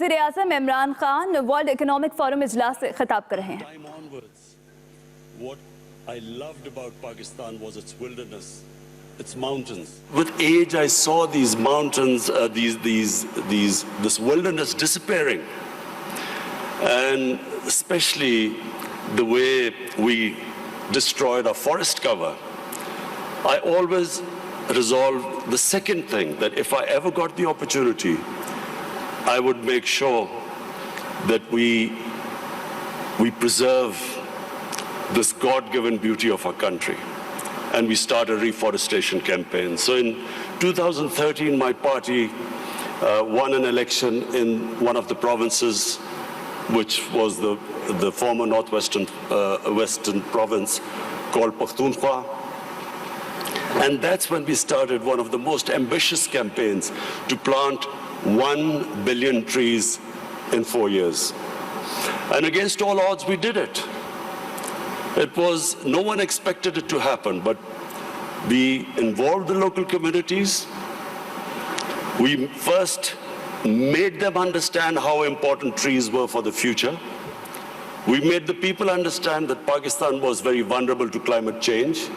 वज़ीर-ए-आज़म Imran Khan World Economic Forum इजलास से खिताब कर रहे हैं। What I loved about Pakistan was its wilderness, its mountains. With age, I saw these mountains, this wilderness disappearing, and especially the way we destroyed our forest cover. I always resolved the second thing, that if I ever got the opportunity, I would make sure that we preserve this God-given beauty of our country. And we start a reforestation campaign. So in 2013, my party won an election in one of the provinces, which was the former northwestern western province called Pakhtunkhwa. And that's when we started one of the most ambitious campaigns to plant 1 billion trees in 4 years. And against all odds, we did it. No one expected it to happen, but we involved the local communities. We first made them understand how important trees were for the future. We made the people understand that Pakistan was very vulnerable to climate change.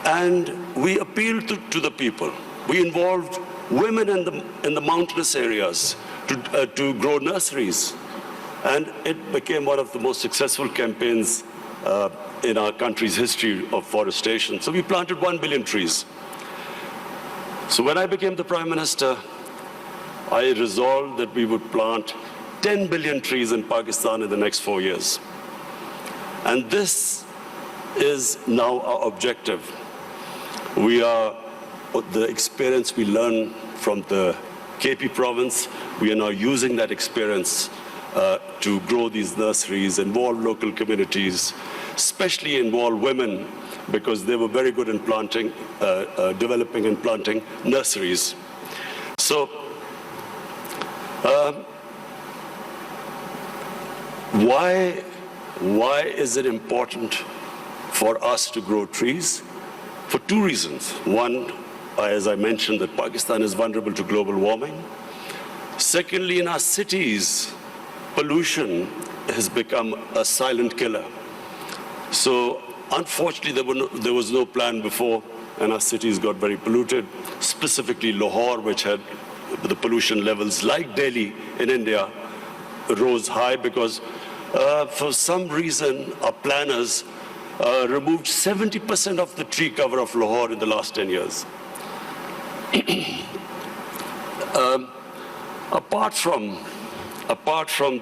And we appealed to the people. We involved women in the mountainous areas to grow nurseries. And it became one of the most successful campaigns in our country's history of forestation. So we planted 1 billion trees. So when I became the Prime Minister, I resolved that we would plant 10 billion trees in Pakistan in the next 4 years. And this is now our objective. The experience we learned from the KP province, we are now using that experience to grow these nurseries, involve local communities, especially involve women, because they were very good in planting, developing and planting nurseries. So, why is it important for us to grow trees? For two reasons. One, as I mentioned, that Pakistan is vulnerable to global warming. Secondly, in our cities, pollution has become a silent killer. So unfortunately, there was no plan before, and our cities got very polluted, specifically Lahore, which had the pollution levels like Delhi in India, rose high because for some reason our planners removed 70% of the tree cover of Lahore in the last 10 years. Apart from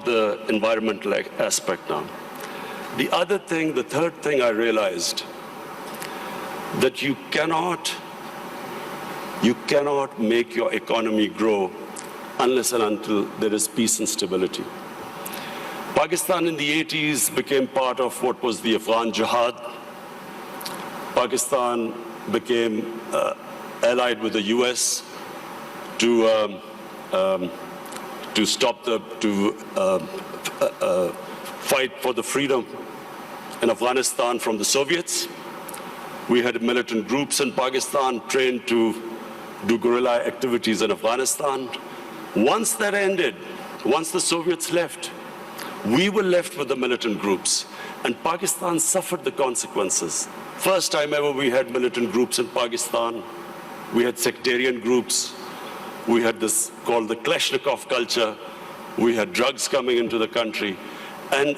the environmental aspect now, the third thing I realized, that you cannot make your economy grow unless and until there is peace and stability. Pakistan in the 80s became part of what was the Afghan Jihad. Pakistan became allied with the US to fight for the freedom in Afghanistan from the Soviets. We had militant groups in Pakistan trained to do guerrilla activities in Afghanistan. Once that ended, once the Soviets left, we were left with the militant groups, and Pakistan suffered the consequences. First time ever we had militant groups in Pakistan. We had sectarian groups. We had this called the Kalashnikov culture. We had drugs coming into the country. And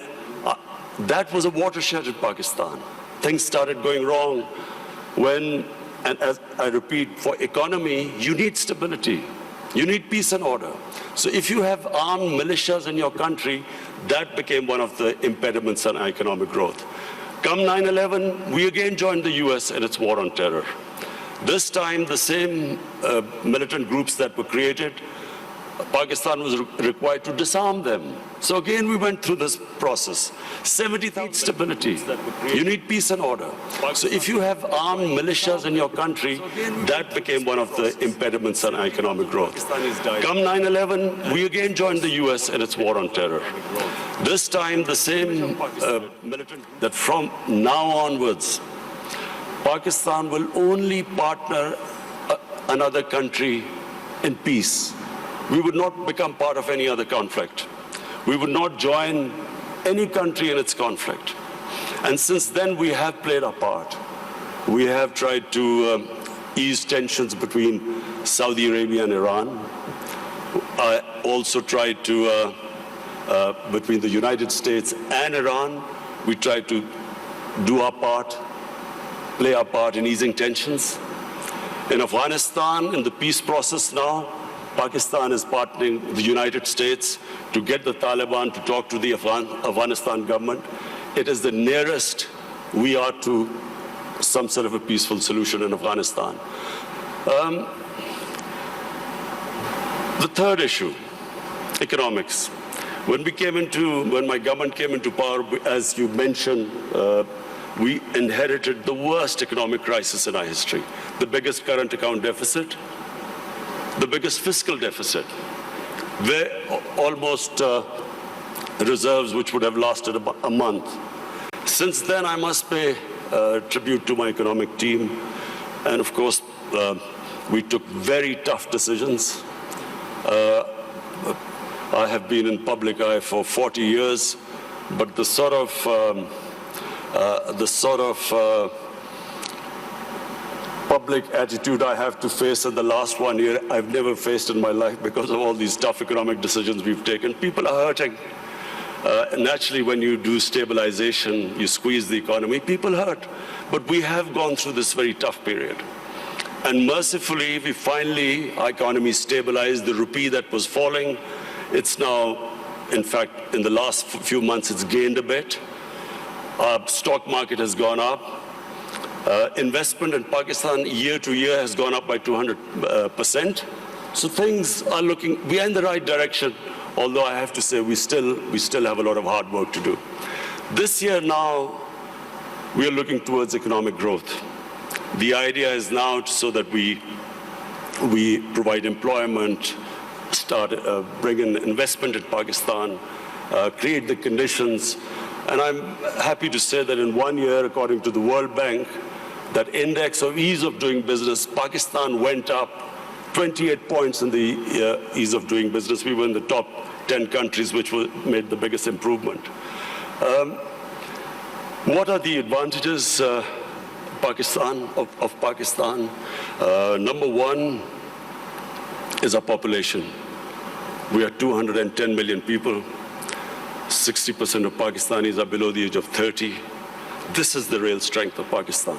that was a watershed in Pakistan. Things started going wrong and as I repeat, for economy, you need stability. You need peace and order. So if you have armed militias in your country, that became one of the impediments on economic growth. Come 9/11, we again joined the US in its war on terror. This time, the same militant groups that were created, Pakistan was required to disarm them. So again, we went through this process. 70,000 stability. You need peace and order. So if you have armed militias in your country, that became one of the impediments on economic growth. Come 9/11, we again joined the US in its war on terror. This time, the same militant that from now onwards, Pakistan will only partner another country in peace we would not become part of any other conflict. We would not join any country in its conflict. And since then, we have played our part. We have tried to ease tensions between Saudi Arabia and Iran. I also tried to, between the United States and Iran, we tried to do our part, play our part in easing tensions. In Afghanistan, in the peace process now, Pakistan is partnering with the United States to get the Taliban to talk to the Afghanistan government. It is the nearest we are to some sort of a peaceful solution in Afghanistan. The third issue, economics. When my government came into power, as you mentioned, we inherited the worst economic crisis in our history. The biggest current account deficit, the biggest fiscal deficit, where almost reserves which would have lasted about a month. Since then, I must pay tribute to my economic team. And of course, we took very tough decisions. I have been in public eye for 40 years, but the sort of public attitude I have to face in the last 1 year, I've never faced in my life because of all these tough economic decisions we've taken. People are hurting. Naturally, when you do stabilization, you squeeze the economy, people hurt. But we have gone through this very tough period. And mercifully, our economy stabilized. The rupee that was falling, it's now, in fact, in the last few months, it's gained a bit. Our stock market has gone up. Investment in Pakistan year to year has gone up by 200%. So things are we are in the right direction, although I have to say we still have a lot of hard work to do. This year now, we are looking towards economic growth. The idea is now so that we provide employment, bring in investment in Pakistan, create the conditions. And I'm happy to say that in 1 year, according to the World Bank, that index of ease of doing business, Pakistan went up 28 points in the ease of doing business. We were in the top 10 countries which made the biggest improvement. What are the advantages of Pakistan? Number one is our population. We are 210 million people. 60% of Pakistanis are below the age of 30. This is the real strength of Pakistan.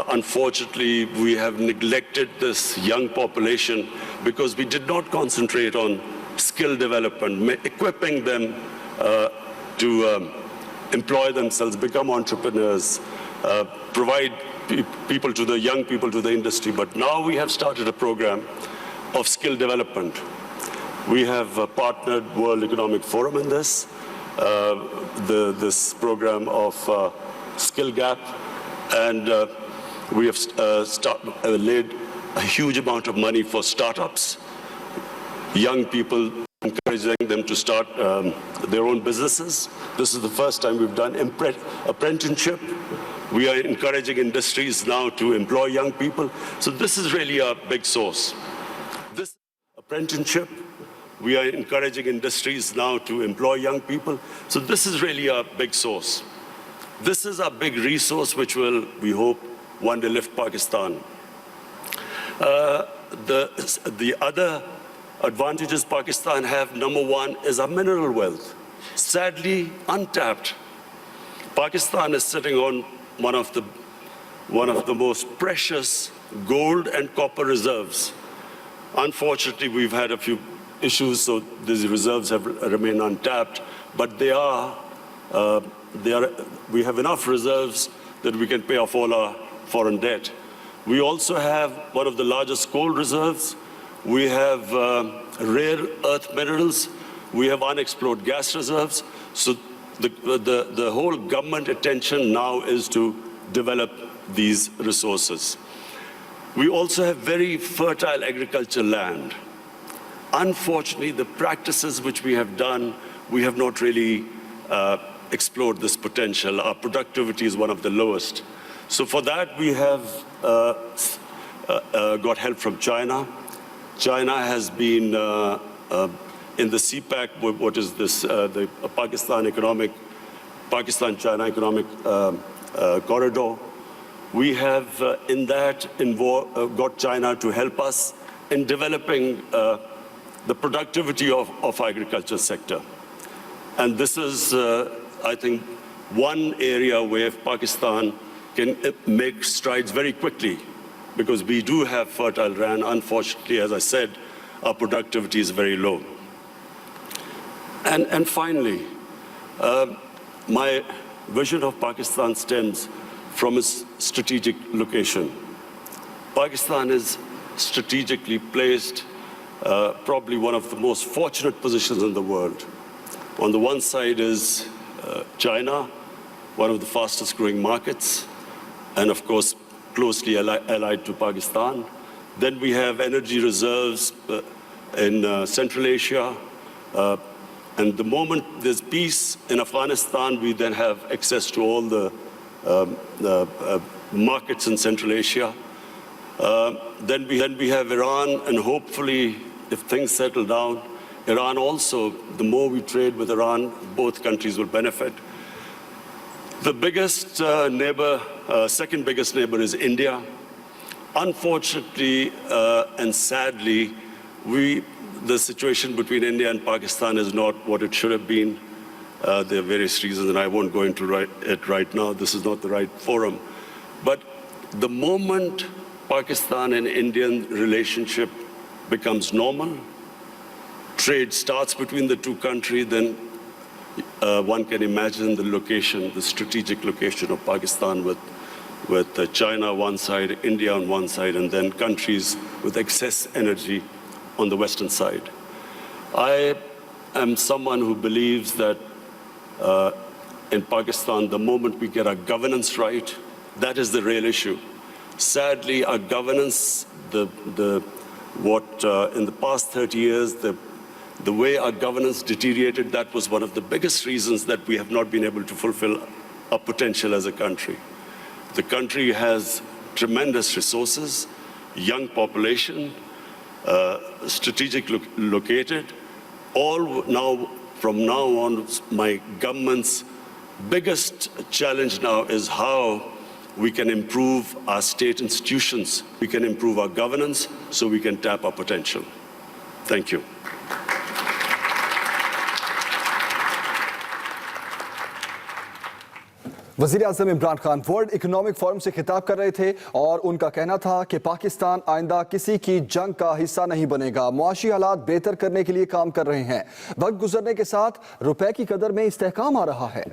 Unfortunately, we have neglected this young population because we did not concentrate on skill development, equipping them to employ themselves, become entrepreneurs, provide young people to the industry. But now we have started a program of skill development. We have partnered World Economic Forum in this program of Skill Gap, and we have laid a huge amount of money for startups, young people, encouraging them to start their own businesses. This is the first time we've done apprenticeship. We are encouraging industries now to employ young people. So this is really a big source. This apprenticeship, we are encouraging industries now to employ young people. So this is really a big source. This is a big resource which will, we hope, one day lift Pakistan. The other advantages Pakistan have, number one, is our mineral wealth. Sadly, untapped. Pakistan is sitting on one of the most precious gold and copper reserves. Unfortunately, we've had a few issues, so these reserves have remained untapped. But we have enough reserves that we can pay off all our foreign debt. We also have one of the largest coal reserves. We have rare earth minerals. We have unexplored gas reserves. So the whole government attention now is to develop these resources. We also have very fertile agricultural land. Unfortunately, the practices which we have done, we have not really explored this potential. Our productivity is one of the lowest. So for that, we have got help from China. China has been in the CPEC, what is this, the Pakistan-China economic corridor. We have in that got China to help us in developing the productivity of agriculture sector. And this is, I think, one area where Pakistan can make strides very quickly, because we do have fertile land. Unfortunately, as I said, our productivity is very low. And finally, my vision of Pakistan stems from its strategic location. Pakistan is strategically placed, probably one of the most fortunate positions in the world. On the one side is China, one of the fastest growing markets, and of course, closely allied to Pakistan. Then we have energy reserves in Central Asia. And the moment there's peace in Afghanistan, we then have access to all the markets in Central Asia. Then we have Iran, and hopefully, if things settle down, Iran also, the more we trade with Iran, both countries will benefit. The biggest neighbor, second biggest neighbor is India. Unfortunately and sadly, the situation between India and Pakistan is not what it should have been. There are various reasons, and I won't go into it right now. This is not the right forum. But the moment Pakistan and Indian relationship becomes normal, trade starts between the two countries, then one can imagine the location, the strategic location of Pakistan with China on one side, India on one side, and then countries with excess energy on the western side. I am someone who believes that in Pakistan, the moment we get our governance right, that is the real issue. Sadly, our governance, in the past 30 years, the way our governance deteriorated, that was one of the biggest reasons that we have not been able to fulfill our potential as a country. The country has tremendous resources, young population, strategically located. From now on, my government's biggest challenge now is how we can improve our state institutions. We can improve our governance so we can tap our potential. Thank you. वज़ीर आज़म Imran Khan World Economic Forum से खिताब कर रहे थे और उनका कहना था कि पाकिस्तान आइंदा किसी की जंग का हिस्सा नहीं बनेगा, मुआशी हालात बेहतर करने के लिए काम कर रहे हैं। वक्त गुजरने के साथ रुपए की कदर में इस्तेहकाम आ रहा है।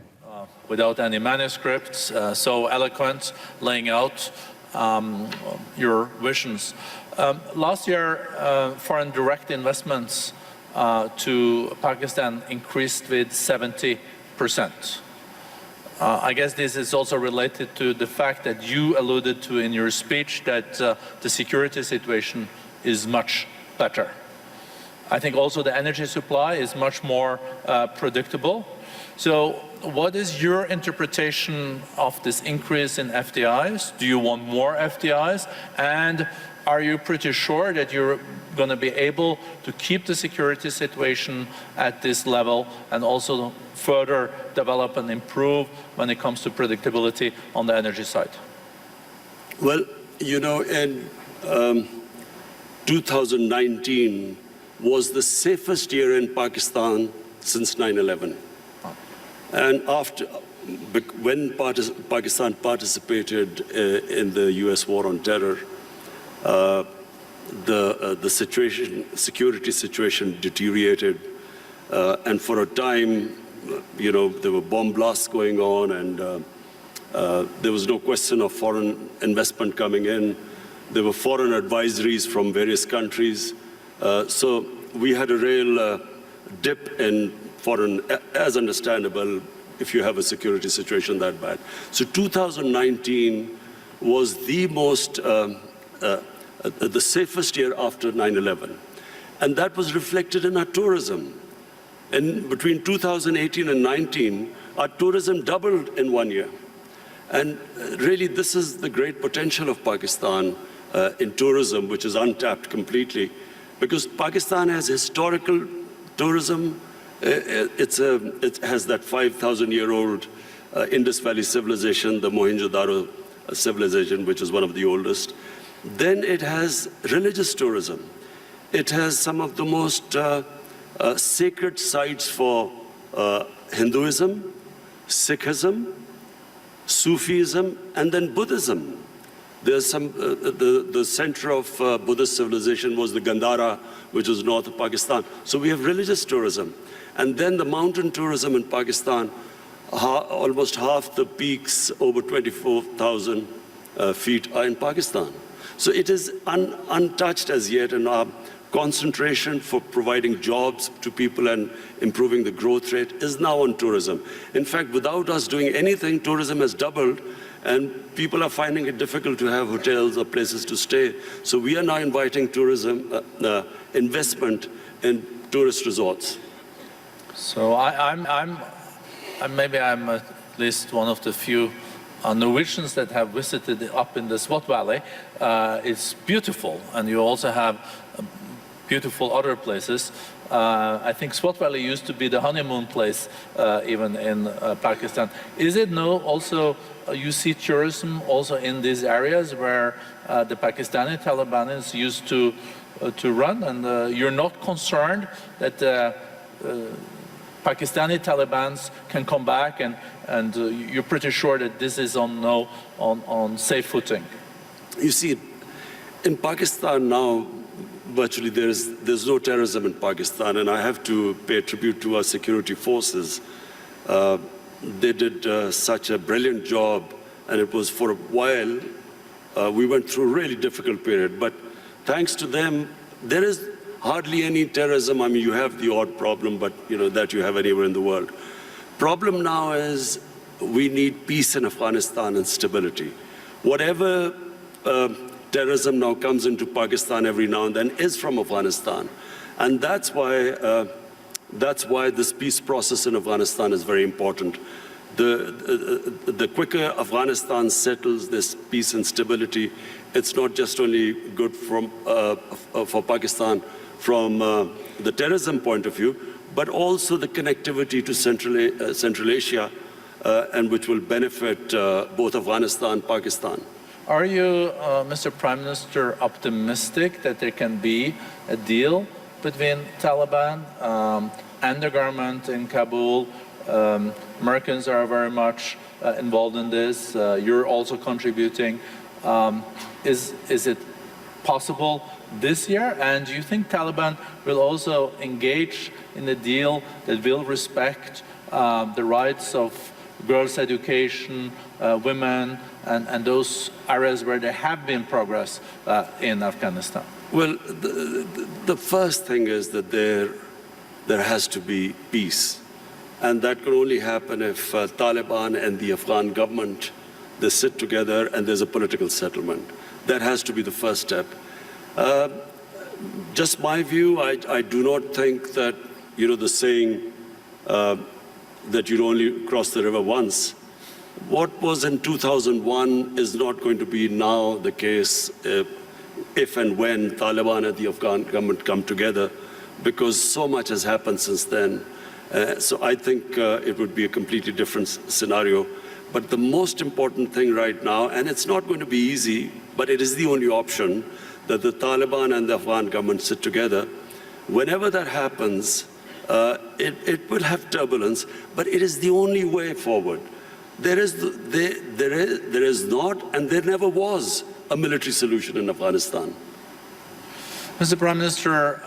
Without any manuscripts, so eloquent, laying out your visions. Last year, foreign direct investments to Pakistan increased with 70%. I guess this is also related to the fact that you alluded to in your speech that the security situation is much better. I think also the energy supply is much more predictable. So what is your interpretation of this increase in FDIs? Do you want more FDIs? And are you pretty sure that you're going to be able to keep the security situation at this level and also further develop and improve when it comes to predictability on the energy side? Well, you know, in 2019 was the safest year in Pakistan since 9/11. And when Pakistan participated in the US war on terror, the security situation deteriorated, and for a time, you know, there were bomb blasts going on, and there was no question of foreign investment coming in. There were foreign advisories from various countries. So we had a real dip in foreign, as understandable if you have a security situation that bad. So 2019 was the most, the safest year after 9/11. And that was reflected in our tourism. And between 2018 and 19, our tourism doubled in 1 year. And really, this is the great potential of Pakistan in tourism, which is untapped completely, because Pakistan has historical tourism. It has that 5,000-year-old Indus Valley civilization, the Mohenjo-daro civilization, which is one of the oldest. Then it has religious tourism. It has some of the most sacred sites for Hinduism, Sikhism, Sufism, and then Buddhism. There's some, the center of Buddhist civilization was the Gandhara, which is north of Pakistan. So we have religious tourism. And then the mountain tourism in Pakistan, almost half the peaks over 24,000 feet are in Pakistan. So it is untouched as yet, and our concentration for providing jobs to people and improving the growth rate is now on tourism. In fact, without us doing anything, tourism has doubled, and people are finding it difficult to have hotels or places to stay. So we are now inviting tourism investment in tourist resorts. So maybe I'm at least one of the few Norwegians that have visited up in the Swat Valley. It's beautiful, and you also have beautiful other places. I think Swat Valley used to be the honeymoon place even in Pakistan. Is it now also, you see tourism also in these areas where the Pakistani Taliban used to run, and you're not concerned that Pakistani Taliban can come back, and you're pretty sure that this is on safe footing? You see, in Pakistan now, virtually there's no terrorism in Pakistan, and I have to pay tribute to our security forces. They did such a brilliant job, and it was for a while, we went through a really difficult period, but thanks to them, there is hardly any terrorism. I mean, you have the odd problem, but that you have anywhere in the world. Problem now is we need peace in Afghanistan and stability. Whatever terrorism now comes into Pakistan every now and then is from Afghanistan. And that's why this peace process in Afghanistan is very important. The quicker Afghanistan settles this peace and stability, it's not just only good for Pakistan from the terrorism point of view, but also the connectivity to Central Asia, and which will benefit both Afghanistan and Pakistan. Are you, Mr. Prime Minister, optimistic that there can be a deal between Taliban and the government in Kabul? Americans are very much involved in this. You're also contributing. Is it possible this year? And do you think Taliban will also engage in a deal that will respect the rights of girls' education, women, and those areas where there have been progress in Afghanistan? Well, the first thing is that there has to be peace. And that can only happen if Taliban and the Afghan government, they sit together and there's a political settlement. That has to be the first step. Just my view, I do not think that, the saying that you only cross the river once. What was in 2001 is not going to be now the case if and when Taliban and the Afghan government come together, because so much has happened since then. So I think it would be a completely different scenario. But the most important thing right now, and it's not going to be easy, but it is the only option, that the Taliban and the Afghan government sit together. Whenever that happens, it will have turbulence, but it is the only way forward. There is not, and there never was, a military solution in Afghanistan. Mr. Prime Minister,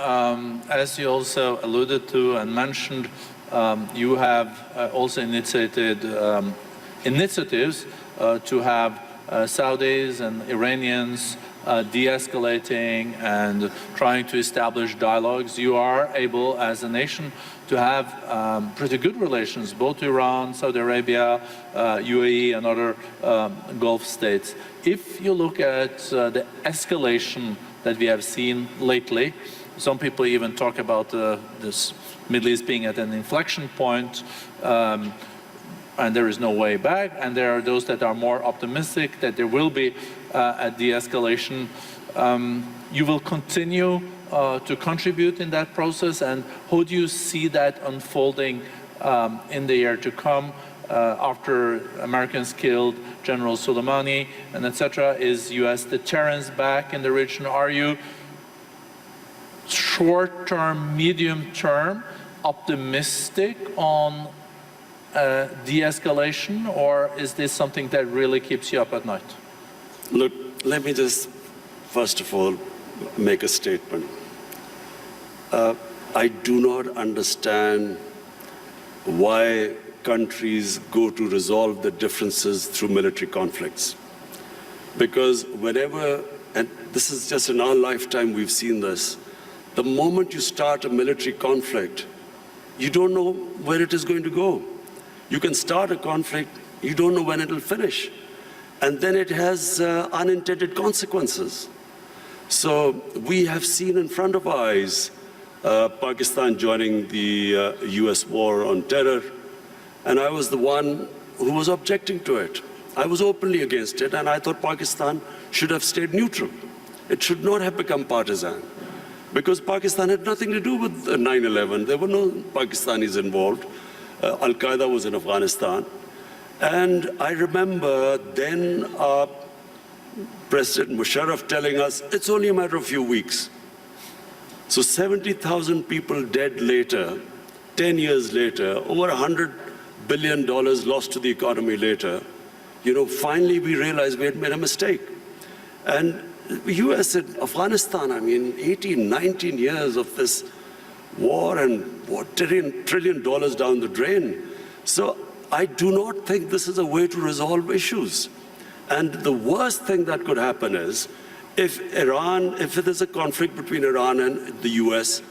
as you also alluded to and mentioned, you have also initiated initiatives to have Saudis and Iranians de-escalating and trying to establish dialogues. You are able, as a nation, to have pretty good relations, both Iran, Saudi Arabia, UAE, and other Gulf states. If you look at the escalation that we have seen lately, some people even talk about this Middle East being at an inflection point, and there is no way back, and there are those that are more optimistic that there will be a de-escalation. You will continue to contribute in that process, and how do you see that unfolding in the year to come after Americans killed General Soleimani and etc.? Is U.S. deterrence back in the region? Are you short-term, medium-term optimistic on de-escalation, or is this something that really keeps you up at night? Look, let me just, first of all, make a statement. I do not understand why countries go to resolve their differences through military conflicts. Because whenever, and this is just in our lifetime we've seen this, the moment you start a military conflict, you don't know where it is going to go. You can start a conflict, you don't know when it will finish. And then it has unintended consequences. So we have seen in front of our eyes Pakistan joining the US war on terror, and I was the one who was objecting to it. I was openly against it, and I thought Pakistan should have stayed neutral. It should not have become partisan, because Pakistan had nothing to do with 9/11. There were no Pakistanis involved. Al-Qaeda was in Afghanistan. And I remember then President Musharraf telling us, it's only a matter of a few weeks. So 70,000 people dead later, 10 years later, over $100 billion lost to the economy later, finally we realized we had made a mistake. And the US and Afghanistan, 18, 19 years of this war and $1 trillion down the drain. So I do not think this is a way to resolve issues. And the worst thing that could happen is if there's a conflict between Iran and the US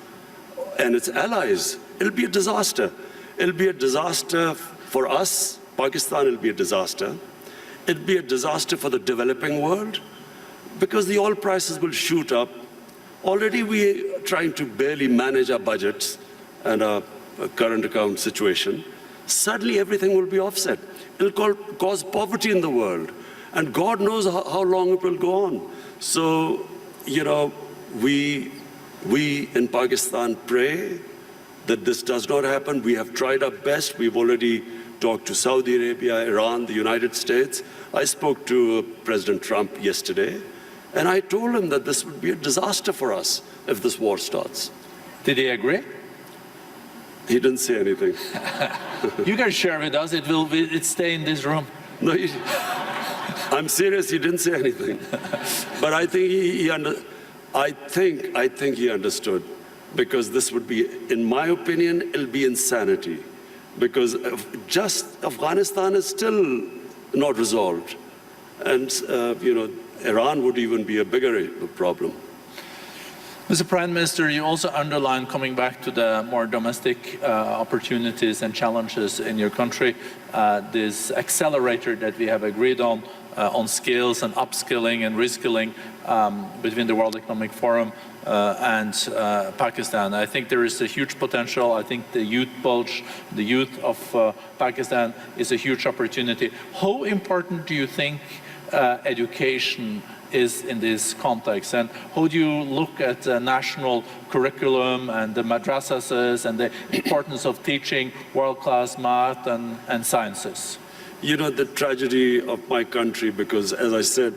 and its allies, it'll be a disaster. It'll be a disaster for us, Pakistan, it'll be a disaster. It'll be a disaster for the developing world because the oil prices will shoot up. Already we're trying to barely manage our budgets and our current account situation. Suddenly everything will be offset. It'll cause poverty in the world. And God knows how long it will go on. So, we in Pakistan pray that this does not happen. We have tried our best. We've already talked to Saudi Arabia, Iran, the United States. I spoke to President Trump yesterday, and I told him that this would be a disaster for us if this war starts. Did he agree? He didn't say anything. You can share with us. It stay in this room. No, I'm serious. He didn't say anything. But I think I think he understood, because this would be, in my opinion, it'll be insanity, because just Afghanistan is still not resolved, and Iran would even be a bigger problem. Mr. Prime Minister, you also underlined, coming back to the more domestic opportunities and challenges in your country, this accelerator that we have agreed on skills and upskilling and reskilling between the World Economic Forum and Pakistan. I think there is a huge potential. I think the youth bulge, the youth of Pakistan is a huge opportunity. How important do you think education is in this context, and how do you look at the national curriculum and the madrasas and the importance of teaching world-class math and sciences? The tragedy of my country, because as I said,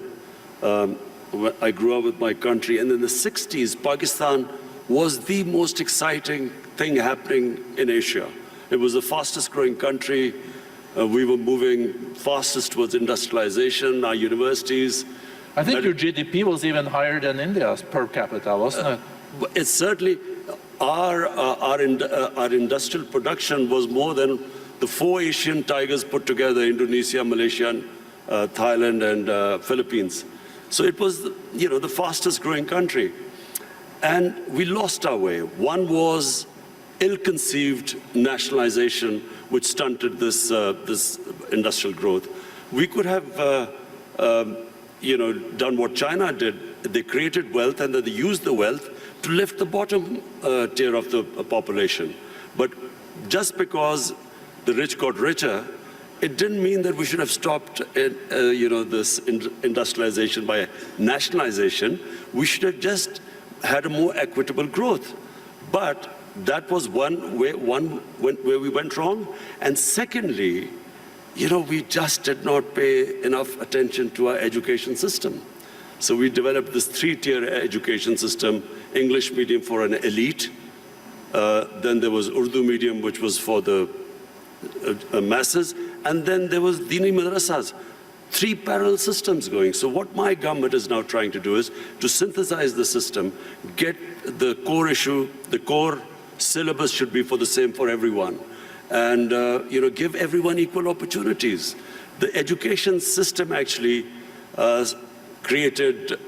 I grew up with my country, and in the 60s, Pakistan was the most exciting thing happening in Asia. It was the fastest growing country. We were moving fastest towards industrialization, our universities. I think your GDP was even higher than India's per capita, wasn't it? It's certainly, our industrial production was more than the 4 Asian tigers put together: Indonesia, Malaysia, Thailand, and Philippines. So it was, the fastest growing country. And we lost our way. One was ill-conceived nationalization, which stunted this industrial growth. We could have done what China did. They created wealth, and then they used the wealth to lift the bottom tier of the population. But just because the rich got richer, it didn't mean that we should have stopped this industrialization by nationalization. We should have just had a more equitable growth. But that was one where we went wrong. And secondly, we just did not pay enough attention to our education system. So we developed this 3-tier education system, English medium for an elite. Then there was Urdu medium, which was for the masses. And then there was Dini madrasas. 3 parallel systems going. So what my government is now trying to do is to synthesize the system, get the core issue, the core syllabus should be the same for everyone, and give everyone equal opportunities. The education system actually created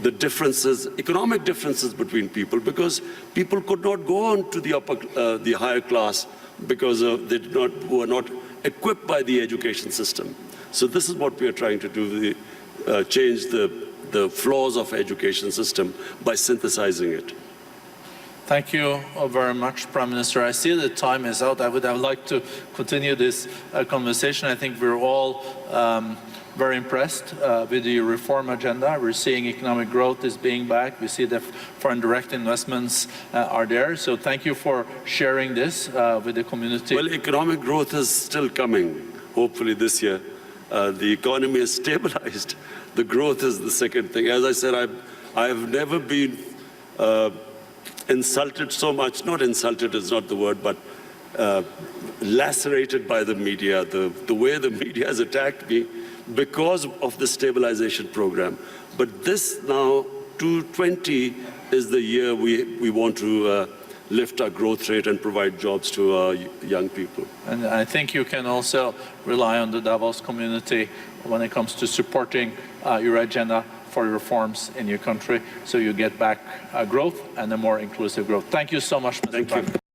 the differences, economic differences between people, because people could not go on to the higher class because were not equipped by the education system. So this is what we are trying to do, change the flaws of education system by synthesizing it. Thank you very much, Prime Minister. I see the time is out. I would have liked to continue this conversation. I think we're all very impressed with the reform agenda. We're seeing economic growth is being back. We see that foreign direct investments are there. So thank you for sharing this with the community. Well, economic growth is still coming, hopefully this year. The economy is stabilized. The growth is the second thing. As I said, I have never been insulted so much. Not insulted is not the word, but lacerated by the media, the way the media has attacked me because of the stabilization program. But this now, 2020, is the year we want to lift our growth rate and provide jobs to our young people. And I think you can also rely on the Davos community when it comes to supporting your agenda for reforms in your country, so you get back growth and a more inclusive growth. Thank you so much, Mr. Prime Minister.